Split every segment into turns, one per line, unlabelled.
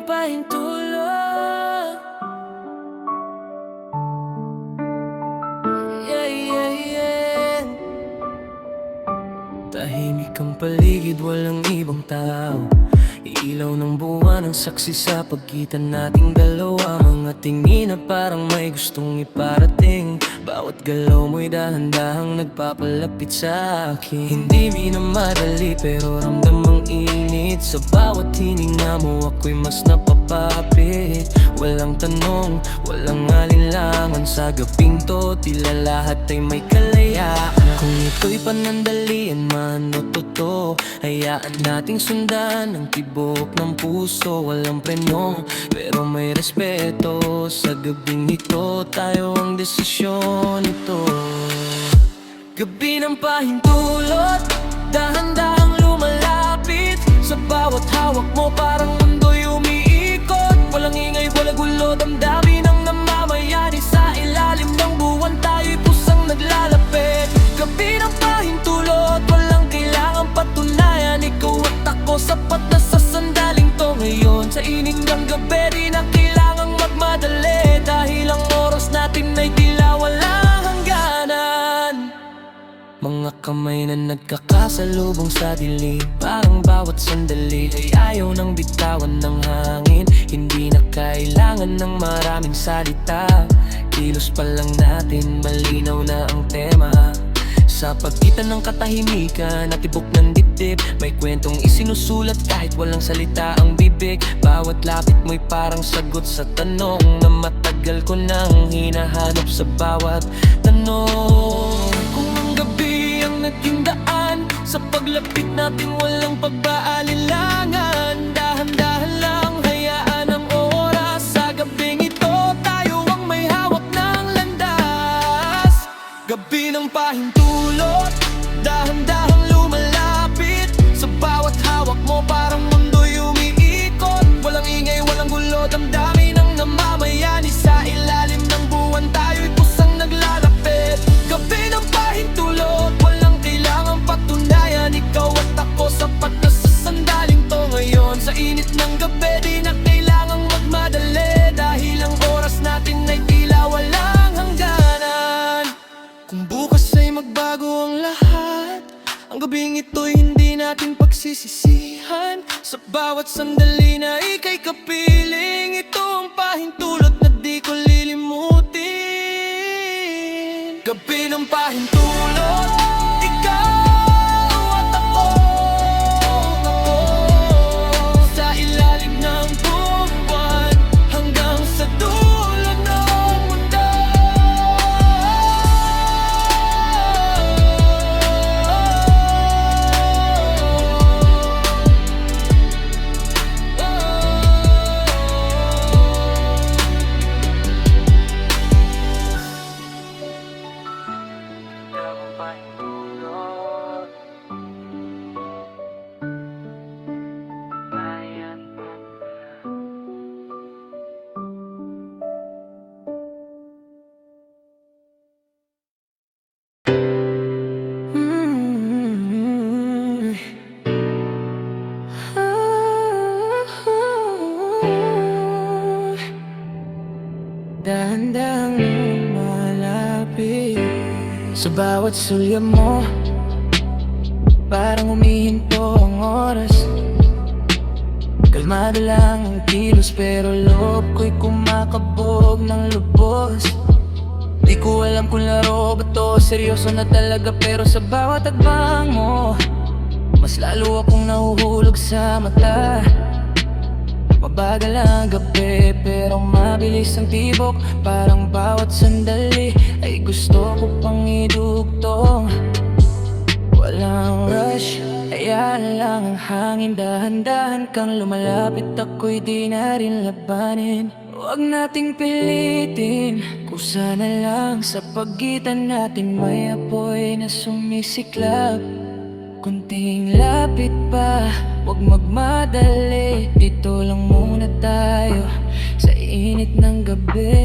pahintulot. Yeah, yeah, yeah. Tahimik ang paligid, walang ibang tao. Ilaw ng buwan ang saksi sa pagitan nating dalawa. Mga tingin na parang may gustong iparating. Bawat galaw mo'y dahan-dahang nagpapalapit sa akin. Hindi minamadali pero ramdam ang init. Sa bawat hininga mo ako'y mas napapapit. Walang tanong, walang alinlangan. Sa gabing to, tila lahat ay may kalayaan. Kung ito'y panandalian man o totoo, hayaan nating sundan ang tibok ng puso. Walang preno, pero may respeto. Sa gabing ito, tayo ang desisyon ito. Gabi ng pahintulot, dahan-dahang lumalapit. Sa bawat hawak mo parang mundo'y umiikot. Walang ingay, walang gulo, damdamin ang namamayani. Sa ilalim ng buwan tayo'y pusang naglalapit. Gabi ng pahintulot, walang kailangang patunayan. Ikaw at ako, sapat na sa sandaling to ngayon. Sa init ng gabi, di na kailangang magmadali. Dahil ang oras natin ay tila walang hangganan. Mga kamay na nagkakasalubong sa dilim. Parang bawat sandali ay ayaw nang bitawan ng hangin. Hindi na kailangan ng maraming salita. Kilos pa lang natin, malinaw na ang tema. Sa pagitan ng katahimikan at tibok ng dibdib, may kwentong isinusulat kahit walang salita ang bibig. Bawat lapit mo'y parang sagot sa tanong na matagal ko nang hinahanap sa bawat tanong. Kung ang gabi ang naging daan, sa paglapit natin walang pag-aalilangan. Dahan-dahan lang, hayaan ang oras. Sa gabing ito, tayo ang may hawak ng landas. Gabi ng pahintulot, dahan-dahang lumalapit. Sa bawat hawak mo parang mundo'y umiikot. Walang ingay, walang gulo, damdamin ang namamayani. Sa ilalim ng buwan tayo'y pusang naglalapit. Gabi ng pahintulot, walang kailangang patunayan. Ikaw at ako, sapat na sa sandaling to ngayon. Sa init ng gabi, di na kailangang magmadali. Dahil ang oras natin ay tila walang hangganan. Kung bukas ay magbago ang lahat, ang gabing ito'y hindi natin pagsisisihan. Sa bawat sandali na ika'y kapiling, ito ang pahintulot na di ko lilimutin. Gabi ng pahintulot, ikaw at ako, sa ilalim ng buwan hanggang sa dulo ng mundo. Dahan-dahang lumalapit. Sa bawat sulya mo parang humihinto ang oras. Kalmado lang ang kilos pero loob ko'y kumakabog ng lubos. Di ko alam kung laro ba to, seryoso na talaga. Pero sa bawat agbang mo, mas lalo akong nahuhulog sa mata. Mabagal ang gabi pero mabilis ang tibok. Parang bawat sandali ay gusto ko pang idugtong. Walang rush, hayaan lang ang hangin. Dahan-dahan kang lumalapit, ako'y di na rin labanin. Huwag nating pilitin, kusa na lang. Sa pagitan natin may apoy na sumisiklab. Kunting lapit pa, huwag magmadali. Dito lang muna tayo sa init ng gabi.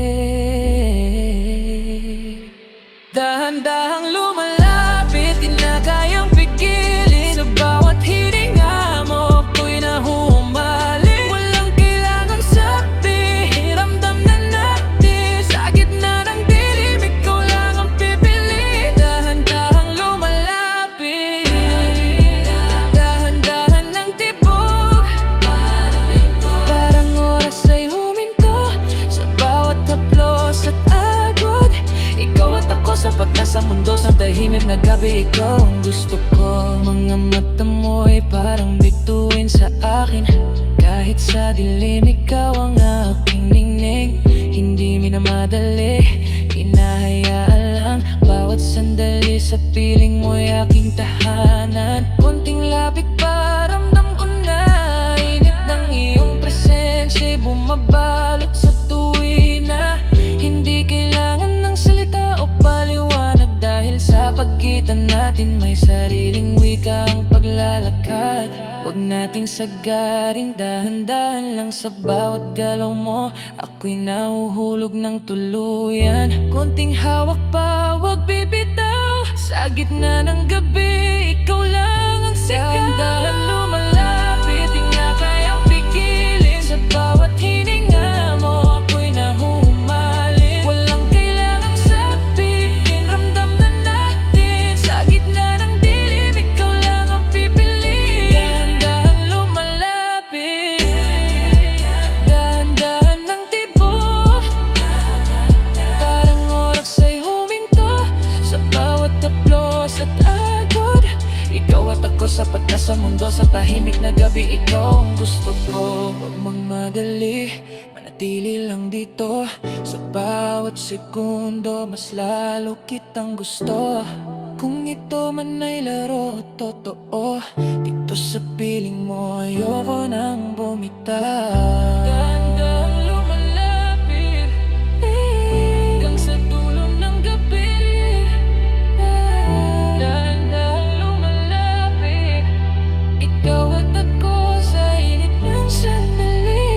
Dahan-dahang lumalapit, di na kayang pigilin. Sa bawat hininga mo, ako'y nahuhumaling. Walang kailangang tahimik na gabi, ikaw ang gusto ko. Mga mata mo'y parang bituin sa akin. Kahit sa dilim, ikaw ang aking ningning. Hindi minamadali, hinahayaan lang. Bawat sandali sa piling mo'y aking tahanan. Konting lapit pa, ramdam ko na init ng iyong presensya'y bumabalot sa tuwina. Hindi kailangan ng salita o paliwanag, dahil sa pagitan natin may sariling wika ang paglalakad. Huwag nating sagaring, dahan-dahan lang sa bawat galaw mo. Ako'y nahuhulog ng tuluyan. Konting hawak pa, huwag bibitaw. Sa gitna ng gabi, ikaw lang ang sigaw. Dahan-dahan lumalapit, di nga kayang pigilin. Sa bawat hininga mo, ako'y nahuhumalin. Walang kailangang sabihin, ramdam na natin. Sa gitna ng dilim, ikaw lang ang pipiliin. Dahan-dahan lumalapit, dahan-dahan ng tibok. Parang oras ay huminto sa bawat haplos at agod. Ikaw at ako sapat na sa mundo. Sa tahimik na gabi, ikaw ang gusto ko. Huwag magmadali, manatili lang dito. Sa bawat segundo, mas lalo kitang gusto. Kung ito man ay laro o totoo, dito sa piling mo ayoko nang bumitaw. Dahan-dahan lumalapit, hanggang sa dulo ng gabi. Dahan-dahan lumalapit, ikaw at ako sa init ng sandali.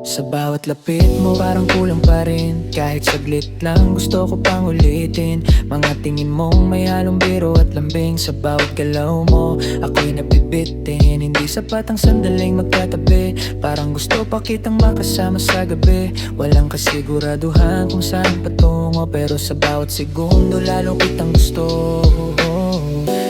Sa bawat lapit mo parang kulang pa rin. Kahit saglit lang gusto ko pang ulitin. Mga tingin mong may halong biro at lambing. Sa bawat galaw mo ako'y nabibitin. Hindi sapat ang sandaling magkatabi. Parang gusto pa kitang makasama sa gabi. Walang kasiguraduhan kung saan patungo, pero sa bawat segundo lalo kitang gusto.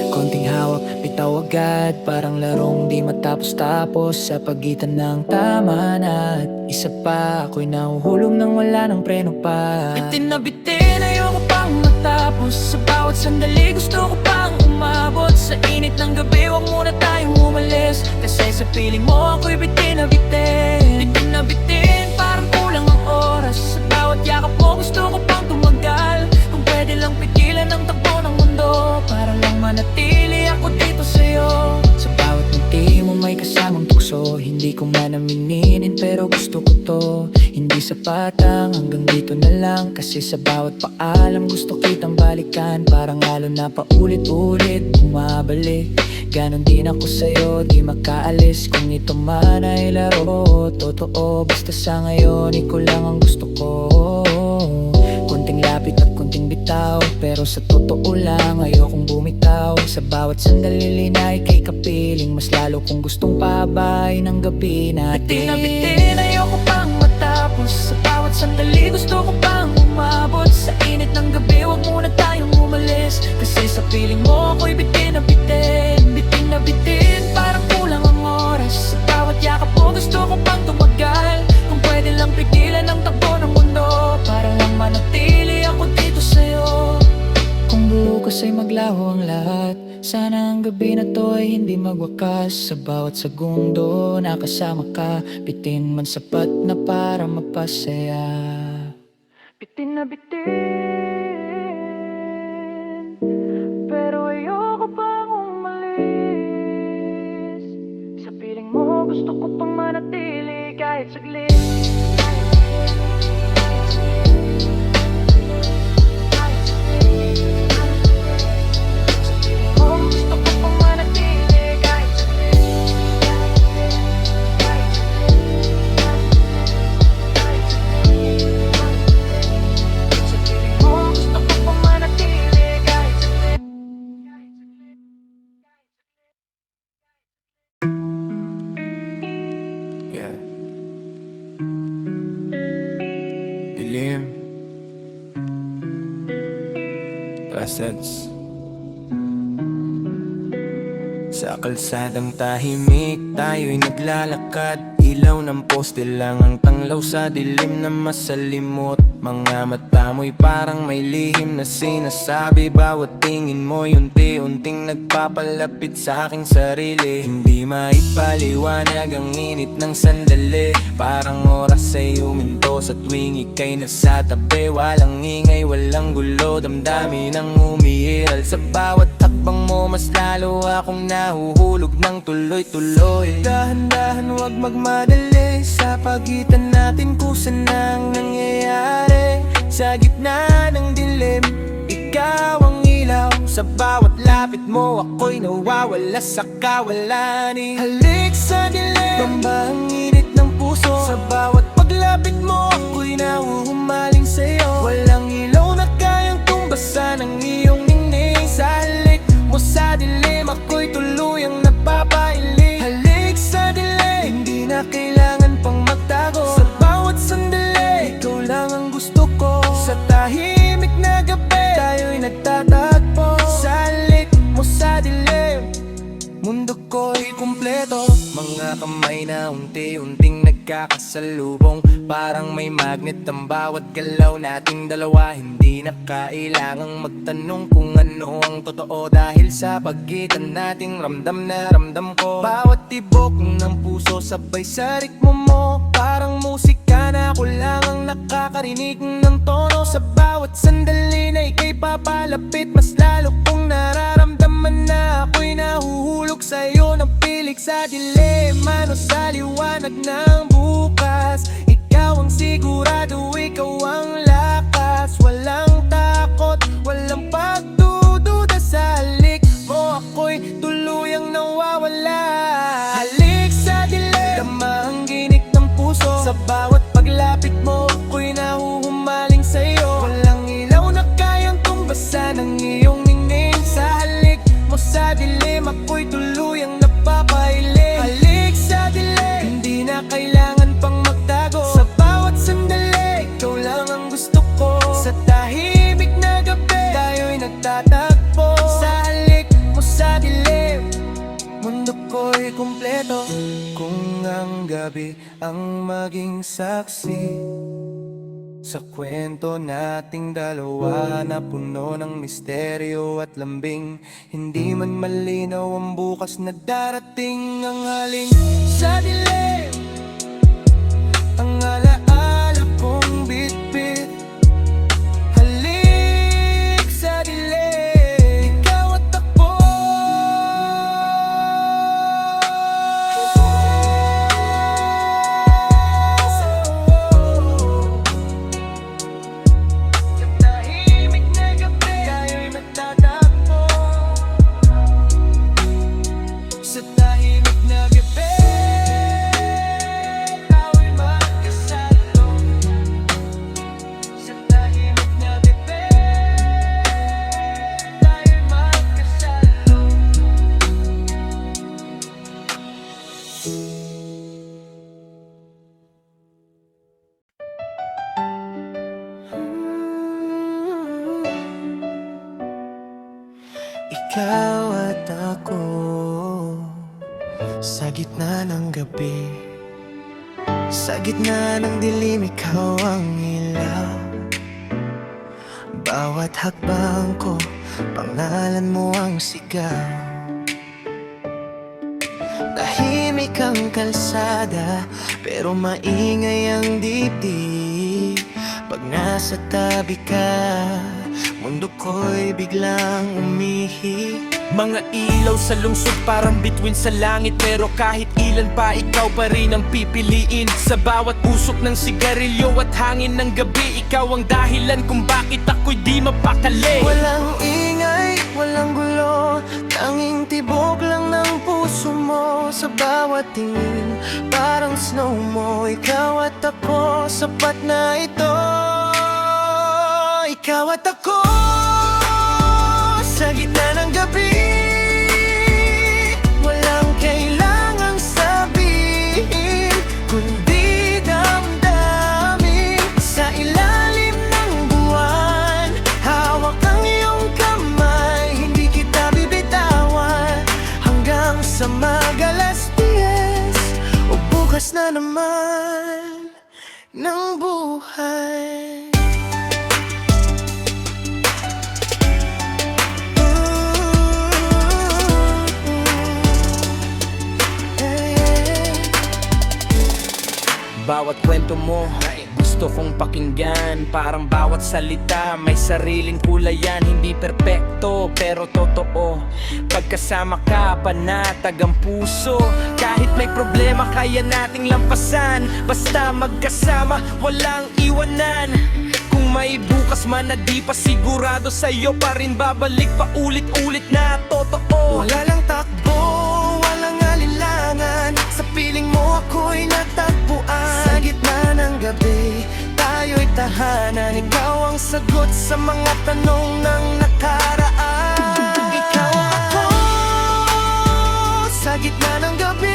Konting hawak, bitaw agad. Parang larong di matapos-tapos. Sa pagitan ng tama na at isa pa, ako'y nahuhulog nang wala ng preno pa. Bitin na bitin, ayoko pang matapos. Sa bawat sandali gusto ko pang umabot. Sa init ng gabi, wag muna tayong umalis. Kasi sa piling mo ako'y bitin na bitin. Bitin na bitin, parang kulang ang oras. Sa bawat yakap mo gusto ko pang tumagal. Kung pwede lang pigilan ang takbo ng mundo, para lang manatili ako dito sa'yo. Sa bawat ngiti mo may kasamang tukso. Hindi ko man aminin pero gusto ko to. Hindi sapat ang hanggang dito na lang. Kasi sa bawat paalam gusto kitang balikan. Parang halo na paulit-ulit bumabalik. Ganon din ako sa'yo, di makaalis. Kung ito man ay laro, totoo. Basta sa ngayon, ikaw lang ang gusto ko. Konting lapit at konting bitaw, pero sa totoo lang ayokong bumitaw. Sa bawat sandali na ika'y kapiling. Mas lalo kung gustong pabahay ng gabi natin. Bitin na bitin, ayoko pang matapos. Sa bawat sandali gusto ko pang umabot. Sa init ng gabi, wag muna tayong umalis. Kasi sa piling mo ako'y bitin na bitin. Bitin na bitin, parang kulang ang oras. Sa bawat yakap mo gusto ko pang tumagal. Kung pwede lang pigilan ang takbo ng mundo, para lang manatili ako dito sa'yo. Kung bukas ay maglaho ang lahat, sana ang gabi na to ay hindi magwakas. Sa bawat segundo nakasama ka, bitin man sapat na para mapasaya. Bitin na bitin, pero ayoko pang umalis. Sa piling mo gusto ko pang manatili kahit saglit.
Dilim, presence,
Sa kalsadang tahimik, tayo'y naglalakad. Ilaw ng poste lang ang tanglaw sa dilim na masalimot. Mga mata mo'y parang may lihim na sinasabi. Bawat tingin mo'y unti-unting nagpapalapit sa aking sarili. Hindi maipaliwanag ang init ng sandali. Parang oras ay huminto sa tuwing ika'y nasa tabi. Walang ingay, walang gulo, damdamin ang umiiral. Sa bawat takbang mo, mas lalo akong nahuhulog ng tuloy-tuloy. Dahan-dahan, wag magmadali. Sa pagitan natin kusa nang nangyayari. Sa gitna ng dilim, ikaw ang ilaw. Sa bawat lapit mo, ako'y nawawala sa kawalan. Halik sa dilim, bamba ang init ng puso. Sa bawat paglapit mo, ako'y nahuhumaling sa'yo. Walang ilaw na kayang tumbasan ang iyong ningning. Sa halik mo sa dilim, ako'y tuluyang napapailing. Halik sa dilim, hindi na kailangan pang magtago. Sa bawat sandali, ikaw lang ang gusto ko. Sa tahimik na gabi, tayo'y nagtatagpo. Sa halik mo sa dilim, mundo ko'y kumpleto. Mga kamay na unti-unting nagkakasalubong. Parang may magnet ang bawat galaw nating dalawa. Hindi na kailangang magtanong kung ano ang totoo. Dahil sa pagitan nating ramdam na ramdam ko. Bawat tibok ng puso sabay sa ritmo mo. Parang musika na ako lang ang nakakarinig ng tono. Sa bawat sandali na ika'y papalapit, mas lalo kong nararamdaman na ako'y nahuhulog sa'yo ng pilik sa dilim. Ano sa liwanag ng bukas, ikaw ang sigurado, ikaw ang lakas. Walang takot, walang pagdududa. Sa halik mo ako'y tuluyang nawawala. Halik sa dilim, tama ang ginik ng puso. Sa bawat paglapit mo, ako'y nahuhumaling sa'yo. Walang ilaw na kayang tumbasan ang iyong ningning. Sa halik mo sa dilim, ako'y tuluyang napapailing. Halik sa dilim, hindi na kailangan pang magtago. Sa bawat sandali, ikaw lang ang gusto ko. Sa tahimik na gabi, tayo'y nagtatagpo. Sa halik mo sa dilim, mundo ko'y kumpleto. Kung ang gabi ang maging saksi sa kwento nating dalawa na puno ng misteryo at lambing, hindi man malinaw ang bukas na darating. Ang haling sa dilim, ang alaala kong bitbit. Halik sa dilim, ikaw at ako. Sa tahimik na gabi, tayo'y nagtatagpo. Sa tahimik na gabi, tayo'y magkasalo. Sa tahimik na gabi, tayo'y magkasalo. Ikaw at ako sa gitna ng gabi, sa gitna ng dilim, ikaw ang ilaw. Bawat hakbang ko, pangalan mo ang sigaw. Tahimik ang kalsada, pero maingay ang dibdib. Pag nasa tabi ka, mundo ko'y biglang umihi.
Mga ilaw sa lungsod parang bituin sa langit. Pero kahit ilan pa, ikaw pa rin ang pipiliin. Sa bawat usok ng sigarilyo at hangin ng gabi, ikaw ang dahilan kung bakit ako'y di mapakali.
Walang ingay, walang gulo, tanging tibok lang ng puso mo. Sa bawat tingin, parang snow mo. Ikaw at ako, sapat na ito. Ikaw at ako sa gitna ng gabi, walang kailangang sabihin, kundi damdamin. Sa ilalim ng buwan, hawak ang iyong kamay. Hindi kita bibitawan hanggang na naman ng buhay.
Bawat kwento mo, gusto kong pakinggan. Parang bawat salita, may sariling kulay yan. Hindi perpekto, pero totoo. Pagkasama ka, panatag ang puso. Kahit may problema, kaya nating lampasan. Basta magkasama, walang iwanan. Kung may bukas man na di pa sigurado, sa'yo pa rin babalik pa ulit-ulit na totoo.
Wala lang takbo, walang alinlangan. Sa piling mo ako'y natagpuan. Sa gitna ng gabi, tayo'y tahanan. Ikaw ang sagot sa mga tanong ng nakaraan. Ikaw ako sa gitna ng gabi.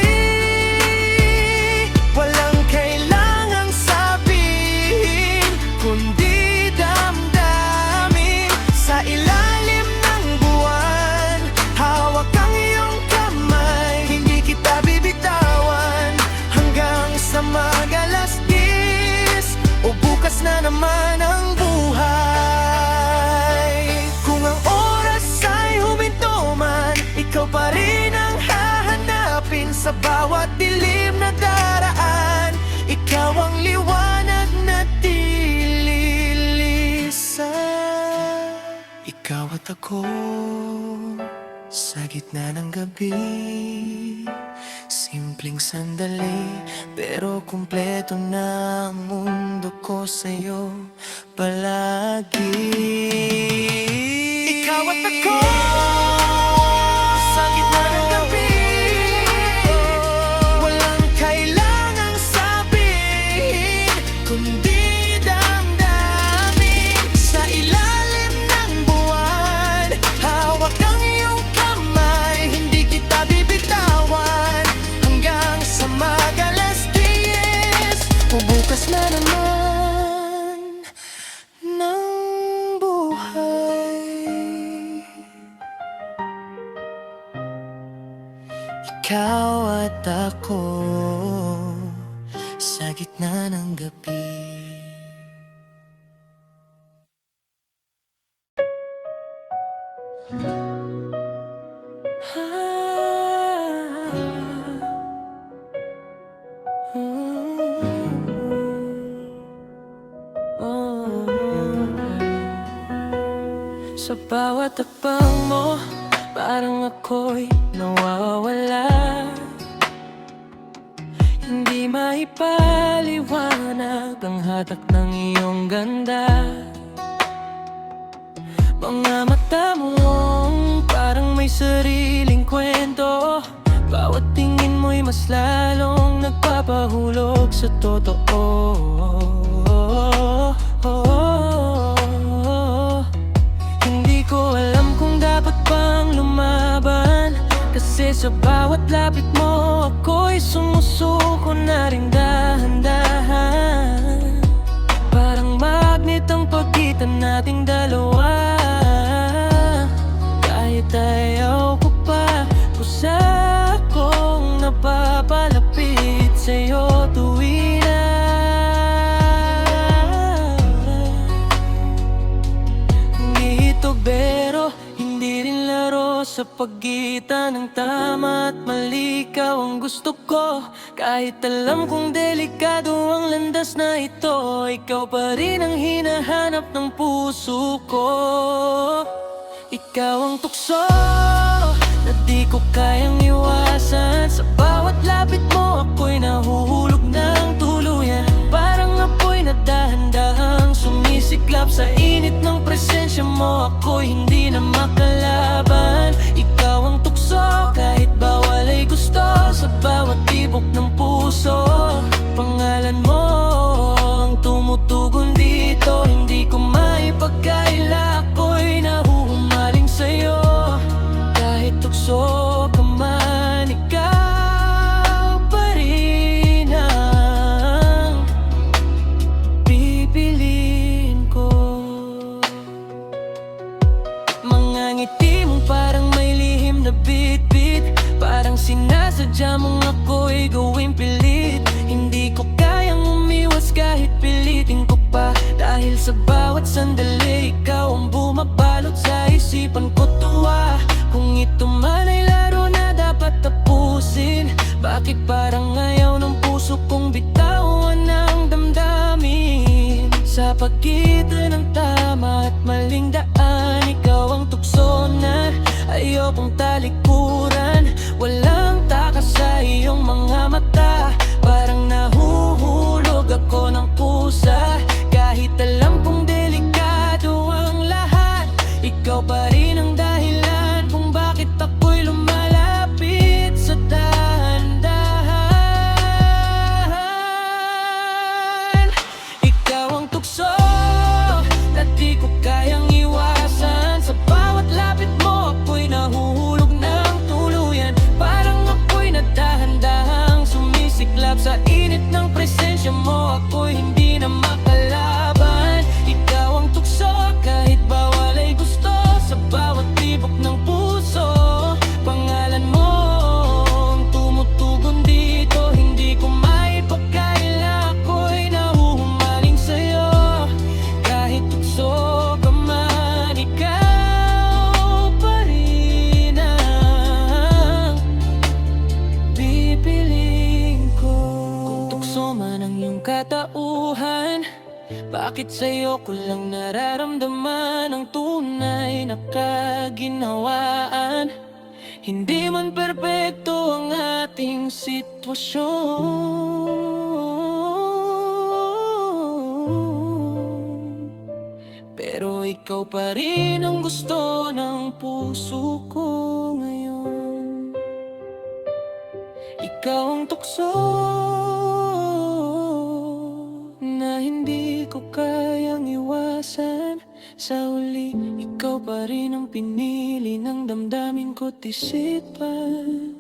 Walang kailangang sabihin, kundi damdamin. Sa ilalim ng buwan, hawak ang iyong kamay. Hindi kita bibitawan hanggang sa mag-alas-10 o bukas na naman ang buhay. Kung ang oras ay huminto man, ikaw pa rin ang hahanapin. Sa bawat dilim na daraan, ikaw ang liwanag na dililisan. Ikaw at ako sa gitna ng gabi. Simpleng sandali, pero kumpleto na ang mundo ko sa'yo palagi. Ikaw at ako sa gitna ng gabi. Walang kailangang sabihin, kundi damdamin. Sa ilalim ng buwan, hawak ang iyong kamay. Hindi kita bibitawan hanggang sa mag-alas-10 o bukas na naman ng buhay. Ikaw at ako sa gitna ng gabi. Sa bawat takbang mo, parang ako'y nawawala. Hindi maipaliwanag ang hatak ng iyong ganda. Mga mata mo parang may sariling kwento. Bawat tingin mo'y mas lalong nagpapahulog sa totoo. Hindi ko alam kung dapat bang lumaban, kasi sa bawat lapit mo ako'y sumusuko na rin dahan-dahan. Parang magnet ang pagitan nating dalawa. Kahit ayaw ko pa, kusa akong napapalapit sa'yo tuwing pero hindi rin laro. Sa pagitan ng tama at mali, ikaw ang gusto ko. Kahit alam kong delikado ang landas na ito, ikaw pa rin ang hinahanap ng puso ko. Ikaw ang tukso na di ko kayang iwasan. Sa bawat lapit mo ako'y nahuhulog ng tuluyan. Parang apoy na dahan-dahang sumisiklap sa init ng presensya mo. Ako'y hindi na makalaban. Ikaw ang tukso, kahit bawal ay gusto. Sa bawat tibok ng puso, pangalan mo ang tumutugon dito. Hindi ko maipagkaila, ako'y nahuhumaling sa'yo. Kahit tukso ka man, ikaw pa rin ang pipiliin ko. Mga ngiti mong parang may lihim na bit-bit, parang sinasadya mong ako'y gawing pilit. Sa bawat sandali, ikaw ang bumabalot sa isipan ko tuwa. Kung ito man ay laro na dapat tapusin, bakit parang ayaw ng puso kong bitawan ang damdamin? Sa pagitan ng tama at maling daan, ikaw ang tukso na ayokong talikuran. Walang takas sa iyong mga mata, parang nahuhulog ako ng kusa. Kahit alam kong delikado ang lahat, ikaw pa rin ang dahilan kung bakit ako'y lumalapit sa dahan-dahan. Ikaw ang tukso na di ko kayang iwasan. Sa bawat lapit mo, ako'y nahuhulog ng tuluyan. Parang ako'y nadahan-dahang sumisiklab sa init ng presensya mo. Ako'y hindi na makalaban. Ikaw ang tukso, kahit bawal ay gusto. Sa bawat tibok ng puso, pangalan mo ang tumutugon dito. Hindi ko maipagkaila, ako'y nahuhumaling sa'yo. Kahit tukso ka man, ikaw pa rin ang pipiliin ko. Kung tukso man ang iyong katauhan, bakit sa'yo ko lang nararamdaman ang tunay na kaginhawaan? Hindi man perpekto ang ating sitwasyon, pero ikaw pa rin ang gusto ng puso ko ngayon. Ikaw ang tukso na hindi ko kayang iwasan. Sa huli, ikaw pa rin ang pinili ng damdamin ko't isipan.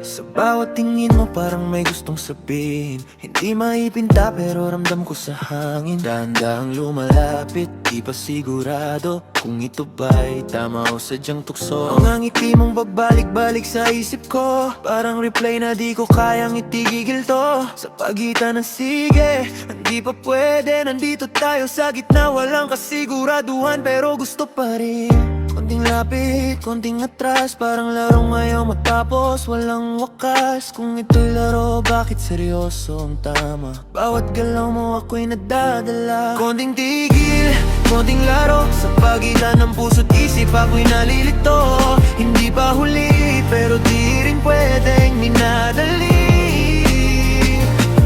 Sa bawat tingin mo parang may gustong sabihin, hindi maipinta pero ramdam ko sa hangin. Dahan-dahang lumalapit, di pa sigurado kung ito ba'y tama o sadyang tukso. Ang ngiti mong babalik-balik sa isip ko, parang replay na di ko kayang itigigil to. Sa pagitan ng sige, hindi pa pwede, nandito tayo sa gitna. Walang kasiguraduhan pero gusto pa rin. Konting lapit, konting atras, parang larong ayaw matapos, walang wakas. Kung ito'y laro, bakit seryoso ang tama? Bawat galaw mo ako'y nadadala. Konting tigil, konting laro, sa pagitan ng puso't isip ako'y nalilito. Hindi pa huli, pero di rin pwedeng minadali.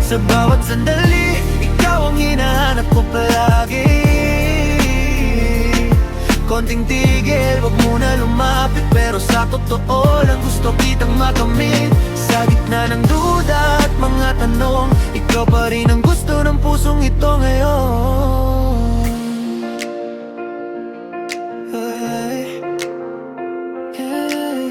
Sa bawat sandali, ikaw ang hinahanap ko palagi. Konting tigil, wag muna lumapit, pero sa totoo lang gusto kitang makamit. Sa gitna ng duda at mga tanong, ikaw pa rin ang gusto ng pusong ito ngayon. Hey, hey,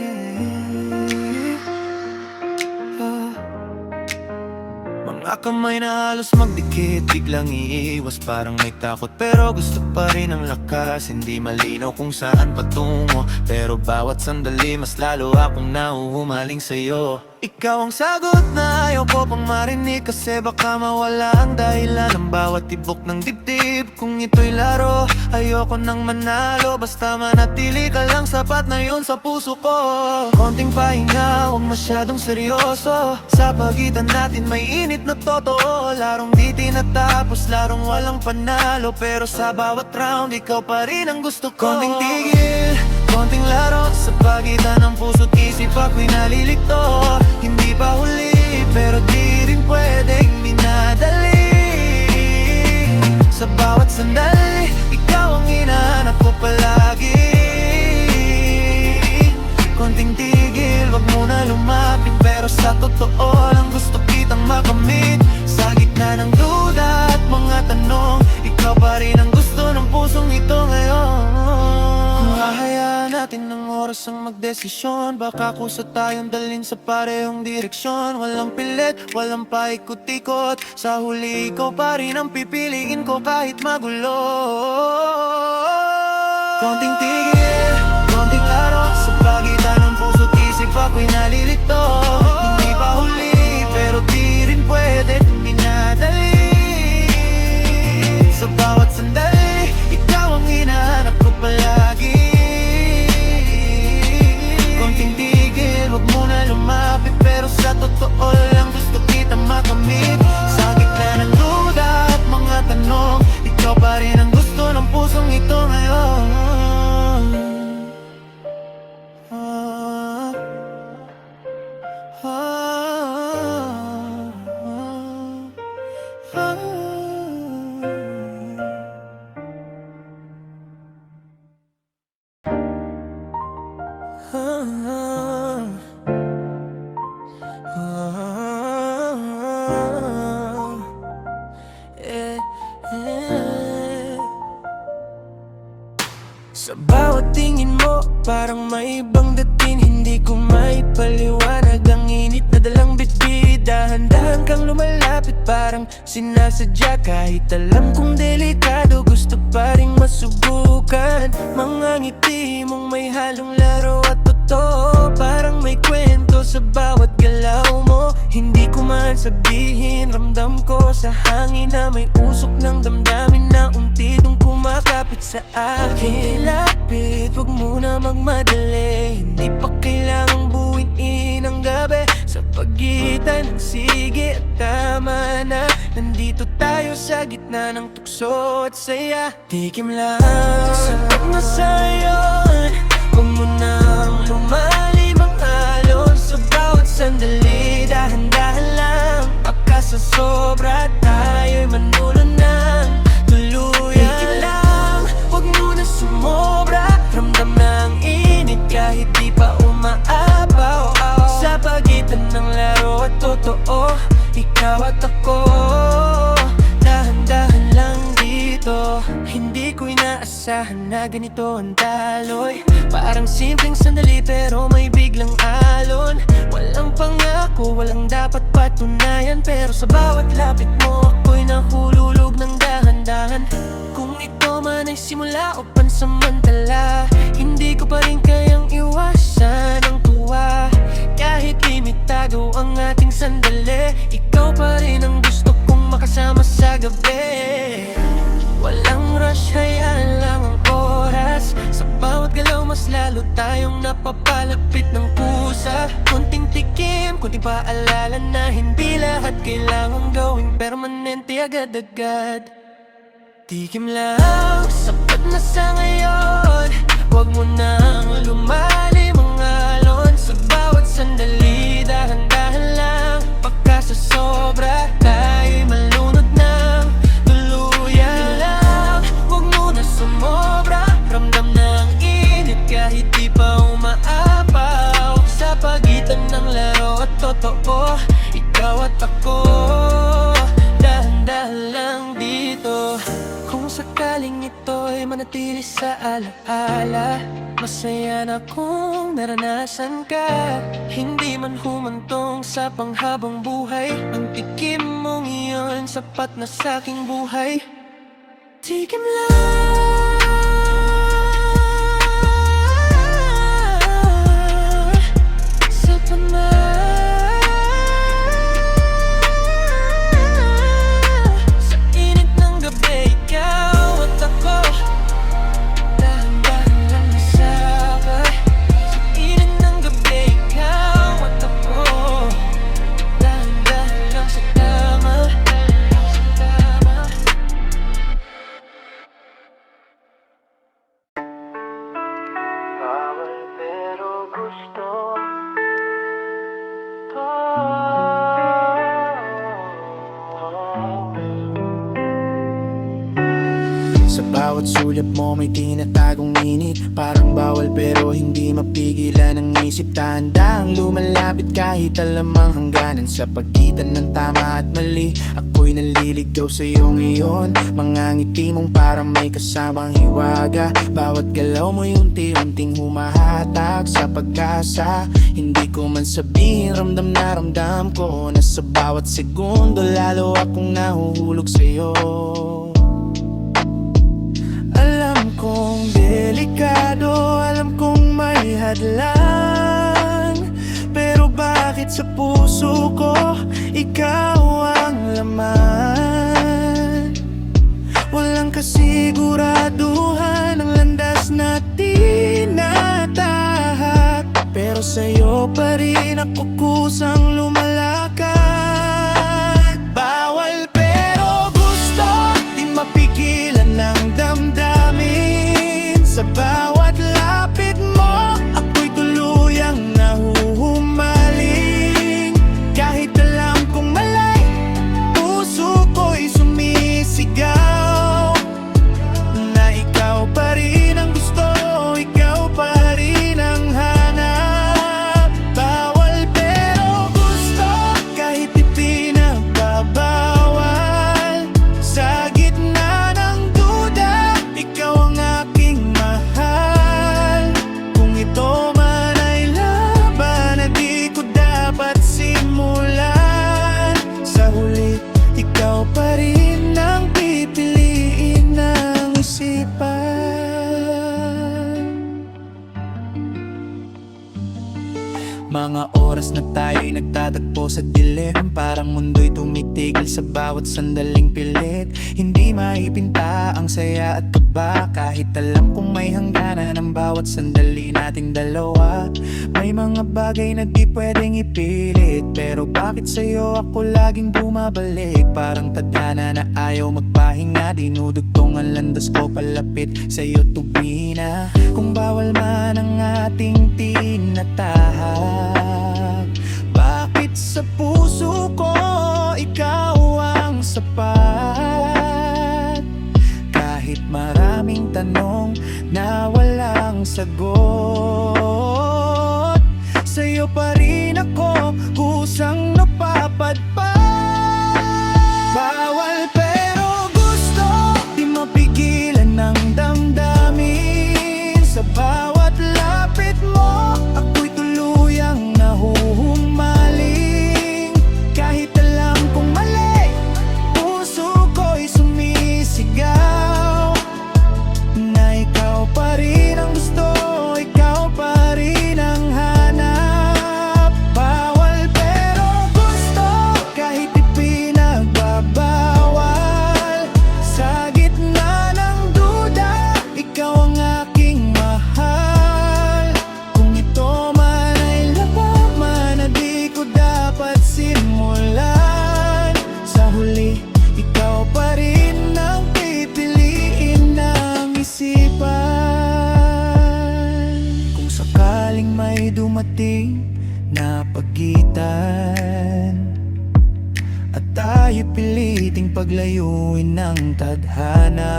mga kamay na halos magdikit, biglang iiwas, parang may takot pero gusto pa rin ang lakas. Hindi malinaw kung saan patungo, pero bawat sandali mas lalo akong nahuhumaling sa'yo. Ikaw ang sagot na ayaw ko pang marinig, kasi baka mawala ang dahilan ng bawat tibok ng dibdib. Kung ito'y laro, ayoko nang manalo, basta manatili ka lang, sapat na yun sa puso ko. Konting pahinga, huwag masyadong seryoso, sa pagitan natin may init na totoo. Larong di tinatapos, larong walang panalo, pero sa bawat round, ikaw pa rin ang gusto ko. Konting tigil, konting laro, sa pagitan ng puso't isip ako'y nalilito. Hindi
pa huli, pero di rin pwedeng minadali. Sa bawat sandali, ikaw ang hinahanap ko palagi. Konting tigil, wag muna lumapit, pero sa totoo lang gusto kitang makamit. Sa gitna ng duda at mga tanong, ikaw pa rin ang gusto ng pusong ito ngayon. Kung hahayaan natin ng oras ang magdesisyon, baka kusa tayong dalhin sa parehong direksyon. Walang pilit, walang paikot-ikot, sa huli ikaw pa rin ang pipiliin ko kahit magulo. Konting tigil, konting laro, sa pagitan ng puso't isip ako'y nalilito. Hindi pa huli, pero di rin pwede minadali. Sa bawat sandali, ikaw ang hinahanap ko palagi. Konting tigil, wag muna lumapit, pero sa totoo lang gusto kitang makamit. Sa gitna ng duda at mga tanong, ikaw pa rin ang gusto ng pusong ito ngayon.
Sa bawat tingin mo, parang may ibang dating. Hindi ko maipaliwanag ang init na dalang bitbit. Dahan-dahan kang lumalapit, parang sinasadya. Kahit alam kong delikado, gusto pa rin masubukan. Mga ngiti mong may halong laro at totoo, parang may kwento sa bawat galaw mo. Hindi ko man sabihin, ramdam ko sa hangin na may usok ng damdamin na unti-dong kumakapit sa akin. Lapit, wag muna magmadali, hindi pa kailangang buuin ang gabi. Sa pagitan ng sige at tama na, nandito tayo sa gitna ng tukso at saya. Tikim lang, sapat na sa'yo, huwag mo nang lumalim ang alon. Sa bawat sandali, dahan-dahan lang, baka sa sobra tayo'y manulan ng tuluyan. Tikim lang, huwag mo na sumobra, ramdam na ang init kahit di pa umaapaw. Sa pagitan ng laro at totoo, ikaw at ako, dahan-dahan lang dito. Hindi ko inaasahan na ganito ang daloy. Parang simpleng sandali pero may biglang alon. Walang pangako, walang dapat patunayan, pero sa bawat lapit mo ako'y nahululog ng dahan-dahan. Kung ito man ay simula o pansamantala, hindi ko pa rin kayang iwasan ang tuwa. Kahit limitado ang ating sandali, ikaw pa rin ang gusto kong makasama sa gabi. Walang rush, hayaan lang ang oras. Sa bawat galaw mas lalo tayong napapalapit ng kusa. Konting tikim, konting paalala na hindi lahat kailangang gawing permanente agad-agad. Tikim lang, sapat na sa ngayon, huwag mo nang lumalim ang alon. Sa bawat sandali, dahan-dahan lang, baka sa sobra tayo'y malunod ng tuluyan. Lang, huwag mo na sumobra, ramdam na ang init kahit di pa umaapaw. Sa pagitan ng laro at totoo, ikaw at ako, dahan-dahan lang dito. Kung sakaling ito'y manatili sa alaala, masaya na kung naranasan ka. Hindi man humantong sa panghabang buhay, ang tikim mong iyon sapat na sa'king buhay. Tikim lang, sapat na. Sa init ng gabi, ikaw at ako, dahan-dahan lang nasabay. Sa init ng gabi, ikaw at ako, dahan-dahan lang sa tama, sa tama.
bawat sulyap mo may tinatagong init. Parang bawal pero hindi mapigilan ang isip. Dahan-dahang lumalapit kahit alam ang hangganan. Sa pagitan ng tama at mali, ako'y naliligaw sa'yo ngayon. Mga ngiti mong parang may kasamang hiwaga. Bawat galaw mo'y unti-unting humahatak sa pag-asa. Hindi ko man sabihin, ramdam na ramdam ko na sa bawat segundo lalo akong nahuhulog sa'yo. Alam kong delikado, alam kong may hadlang, pero bakit sa puso ko ikaw ang laman? Walang kasiguraduhan ang landas na tinatahak, pero sa'yo pa rin ako kusang lumalakad. Bawal pero gusto, di mapigilan ng damdamin. Sa bawat lapit mo, ako'y tuluyang nahuhumaling. Kahit alam kong mali, puso ko'y sumisigaw na ikaw pa rin ang gusto, ikaw pa rin ang hanap. Bawal pero gusto, kahit di pinagbabawal. Sa gitna ng duda, ikaw ang aking mahal. Kung ito man ay laban na di ko dapat simulan, sa huli, ikaw pa rin ang pipiliin ng isipan. Mga oras na tayo'y nagtatagpo sa dilim, parang mundo'y tumitigil sa bawat sandaling pilit. Hindi maipinta ang saya at kaba, kahit alam kong may hangganan ang bawat sandali nating dalawa. May mga bagay na di pwedeng ipilit, pero bakit sa'yo ako laging bumabalik? Parang tadhana na ayaw magpahinga, dinudugtong ang landas ko palapit sa'yo tubina. Kung bawal man ang ating tinatahak, bakit sa puso ko ikaw ang sapat? Kahit maraming tanong na walang sagot, sa'yo pa rin ako kusang napapadpad. Bawal pero gusto, di mapigilan ng damdamin. Sa bawat lapit mo, ako'y tuluyang nahuhumaling. Kahit alam kong mali, puso ko'y sumisigaw na ikaw pa rin ang gusto, ikaw pa rin ang hanap. Bawal pero gusto, kahit di pinagbabawal. Sa gitna ng duda, ikaw ang aking mahal. Kung ito man ay laban na di ko dapat simulan, sa huli, ikaw pa rin ang pipiliin ng isipan. Kung sakaling may dumating na pagitan at tayo piliting paglayuin ng tadhana,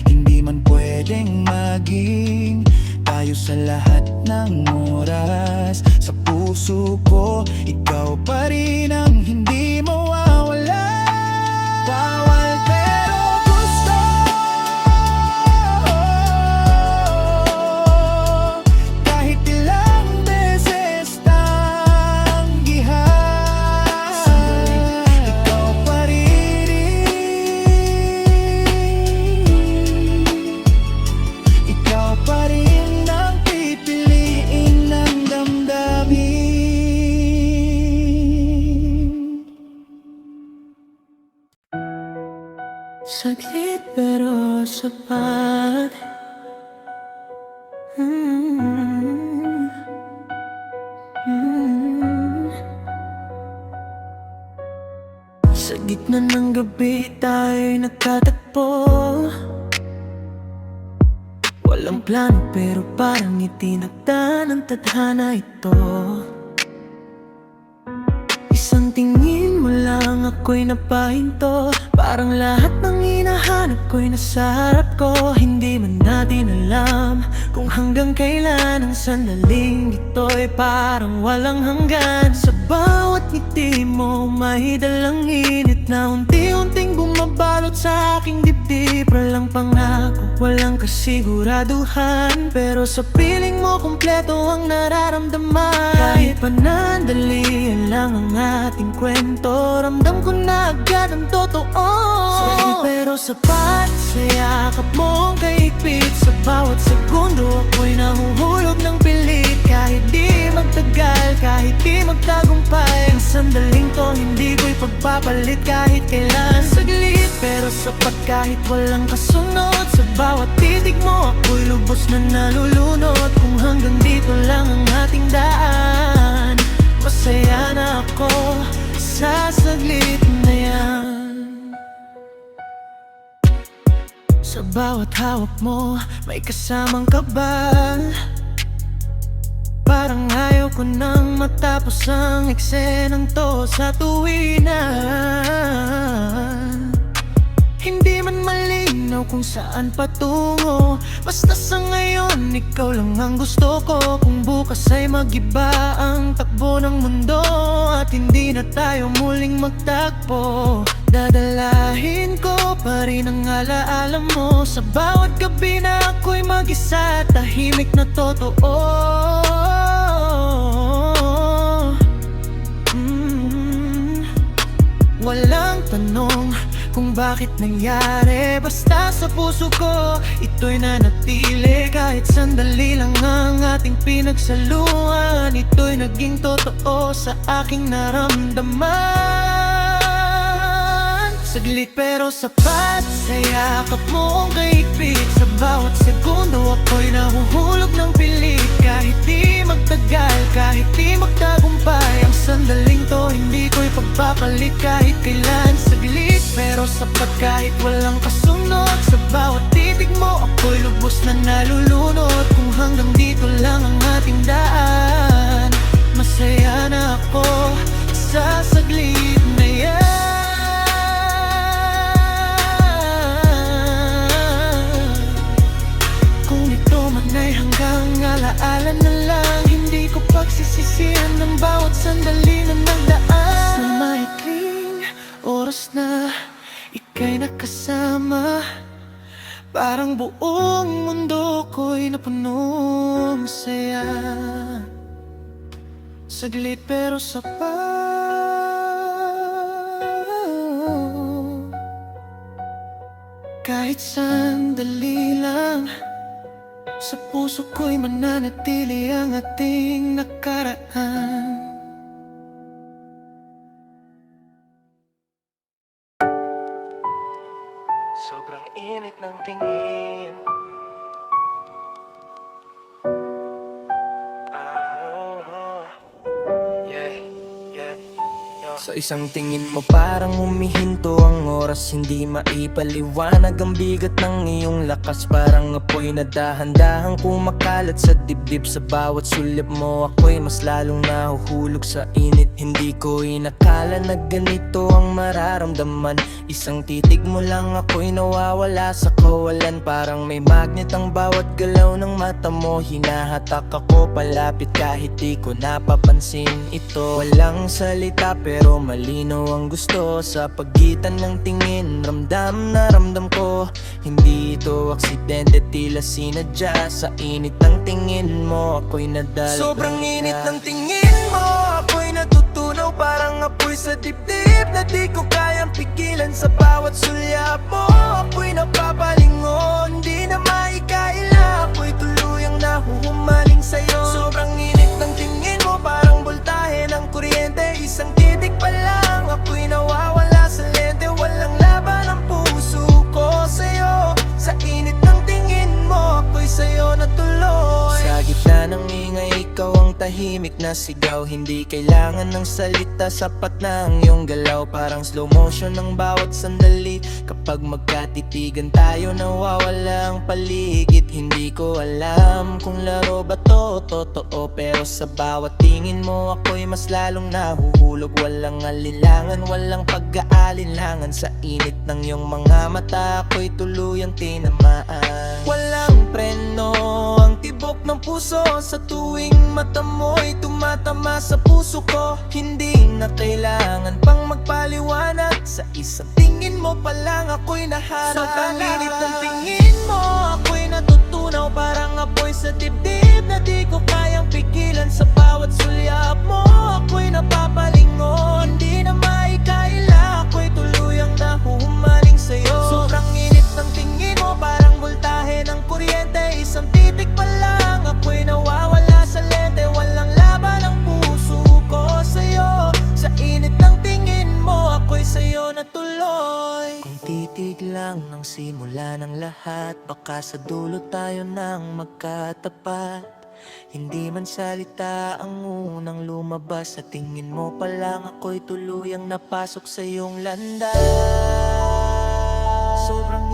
hindi man pwedeng maging tayo sa lahat ng oras. Sa puso ko, ikaw pa rin ang hindi mawawala. Bawal pero gusto, kahit ilang beses tanggihan, ikaw pa rin. Ikaw pa rin ang pipiliin ng damdamin. Saglit pero sapat. Sa gitna ng gabi tayo'y nagtatagpo. Walang plano pero parang itinagda ng tadhana ito. Isang tingin mo lang
lang ako'y napahinto. Parang lahat ng hinahanap ko'y nasa harap ko. Hindi man natin alam kung hanggang kailan ang sandaling ito'y parang walang hanggan. Sa bawat ngiti mo may dalang init na unti-unting bumabalot sa aking dibdib. Walang pangako, walang kasiguraduhan, pero sa piling mo kumpleto ang nararamdaman. Kahit panandalian lang ang ating kwento, ramdam ko na agad ang totoo. Pero sapat sa yakap mong kahigpit, sa bawat segundo ako'y nahuhulog ng pilit. Kahit di magtagal, kahit di magtagumpay, ang sandaling to hindi ko'y pagpapalit kahit kailan. Saglit pero sapat kahit walang kasunod, sa bawat titig mo ako'y lubos na nalulunod. Kung hanggang dito lang ang ating daan, masaya na ako sa saglit na yan. Sa bawat hawak mo may kasamang kabal, parang ayaw ko nang matapos ang eksenang to sa tuwinan. Hindi man malinaw kung saan patungo, basta sa ngayon ikaw lang ang gusto ko. Kung bukas ay mag-iba ang takbo ng mundo at hindi na tayo muling magtagpo, dadalahin ko pa rin ang alaala mo. Sa bawat gabi na ako'y mag-isa, tahimik na totoo. Walang tanong kung bakit nangyari, basta sa puso ko ito'y nanatili. Kahit sandali lang ang ating pinagsaluhan, ito'y naging totoo sa aking naramdaman. Saglit pero sapat sa yakap mong kahigpit, sa bawat segundo ako'y nahuhulog ng pilit. Kahit di magtagal, kahit di magtagumpay, ang sandaling to hindi ko'y pagpapalit kahit kailan. Saglit pero sapat kahit walang kasunod, sa bawat titig mo ako'y lubos na nalulunod. Kung hanggang dito lang ang ating daan, masaya na ako sa saglit na yan. Kung ito man ay hanggang alaala na lang, hindi ko pagsisisihan ng bawat sandali na nagdaan. Sa maikling oras na ika'y nakasama, parang buong mundo ko'y napunong saya. Saglit pero sapat, kahit sandali lang, sa puso ko'y mananatili ang ating nakaraan. Sobrang init ng tingin,
Sa isang tingin mo parang humihinto ang oras, hindi maipaliwanag ang bigat ng iyong lakas. Parang apoy na dahan-dahang kumakalat sa dibdib. Sa bawat sulyap mo ako'y mas lalong nahuhulog sa init. Hindi ko inakala na ganito ang mararamdaman. Isang titig mo lang ako'y nawawala sa kawalan. Parang may magnet ang bawat galaw ng mata mo. Hinahatak ako palapit kahit di ko napapansin ito. Walang salita pero malinaw ang gusto sa pagitan ng tingin. Ramdam na ramdam ko, hindi ito aksidente, tila sinadya. Sa init ng tingin mo ako'y nadala.
Sobrang init ng tingin mo, ako'y natutunaw parang apoy sa dibdib na di ko kayang pigilan. Sa bawat sulyap mo ako'y napapalingon, di na maikaila, ako'y tuluyang nahuhumaling sa'yo. Sobrang init ng tingin mo, parang boltahe ng kuryente. Isang titik pa lang ako'y nawawala sa lente. Walang laban ang puso ko sa'yo. Sa init ng tingin mo ako'y sa'yo natuloy.
Sa gitna ng ingay ikaw ang
tahimik na sigaw. Hindi kailangan ng salita, sapat na ang iyong galaw. Parang slow motion ng bawat sandali. Kapag magkatitigan tayo, nawawala ang paligid. Hindi ko alam kung laro ba to o totoo, pero sa bawat tingin mo ako'y mas lalong nahuhulog. Walang alilangan, walang pag-aalinlangan. Sa init ng iyong mga mata ako'y tuluyang tinamaan. Walang preno ang tibok ng puso sa tuwing mata mo'y tumatama sa puso ko. Hindi na kailangan pang magpaliwanag, sa isang tingin mo pa lang ako'y naharap. Sobrang init ng tingin mo, ako'y natutunaw. Parang apoy sa dibdib na di ko kayang pigilan. Sa bawat sulyap mo ako'y napapalingon. Hindi na maikaila, ako'y tuluyang nahuhumaling sa'yo. Sobrang init ng tingin mo, parang voltahe ng kuryente. Isang titik pa lang, ako'y nawawala sa lente. Walang laban ang puso ko sa'yo. Sa init ng tingin mo, ako'y sa'yo natuloy. Kung titig lang ang simula ng lahat, baka sa dulo tayo nang magkatapat. Hindi man salita ang unang lumabas, sa tingin mo pa lang ako'y tuluyang napasok sa iyong landas. Sobrang